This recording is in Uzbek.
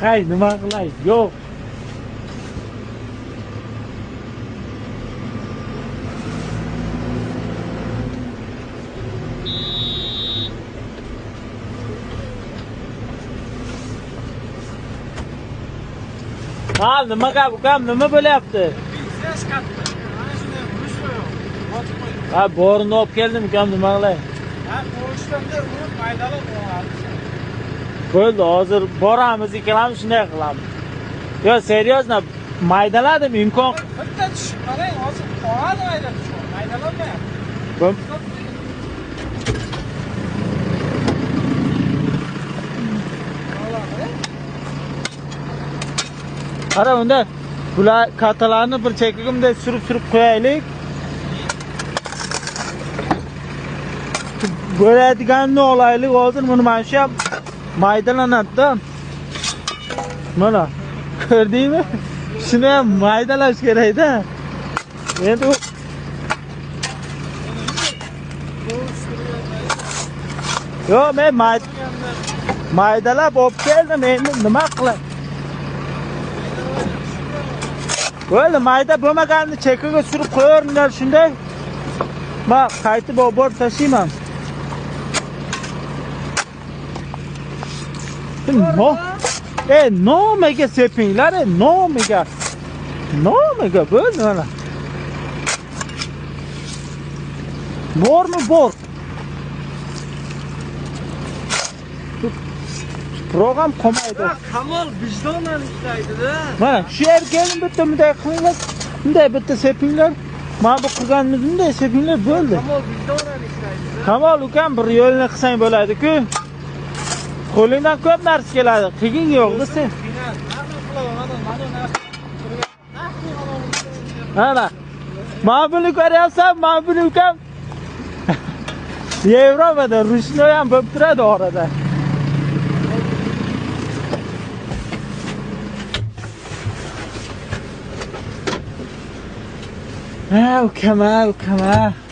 hay nima qilay yo'q. Ha nima gap ukam nima bo'lyapti? Ha borini olib keldim ukam nima qilay? Ha qo'shimda urib maydalab qo'yadi. Bo'ldi hozir boramiz ikkalamiz shunday qilamiz. Yo seriozno maydaladim imkon. Bitta tushib qarang hozir qoladi maydalab. Qara unda bular kartalarni bir chekigimda surib qo'yaylik. Bo'ladiganini olaylik hozir buni mana shu maydalanadi-da. Mana ko'rdingmi? Shuni ham maydalash kerak-da. Endi u Yo men maydalab olib keldim, endi nima qilay? Bo'ldi, mayda bo'lmaganini chekiga surib qo'yaveringlar shunday. Men qaytib olib tashlayman. No. Nomaga sepinglar, nomaga bo'ldi mana. Bormi bor? Program qolmaydi. Kamol vijdonan ishlaydi-da. Mana shu yerga kelin bitta bunday qilinglar. Bunday bitta sepinglar. Mana bu qilganimiz bunday sepinglar bo'ldi. Kamol vijdonan ishlaydi-da. Kamol ukam bir yo'lni qilsang bo'ladi-ku. Qo'lingdan ko'p narsa keladi. Qiyin yo'q-da sen. Mana. Mana buni ko'ryapsan, mana buni ukam. Yevropada rushnoy ham bo'lib turadi orada. ukam.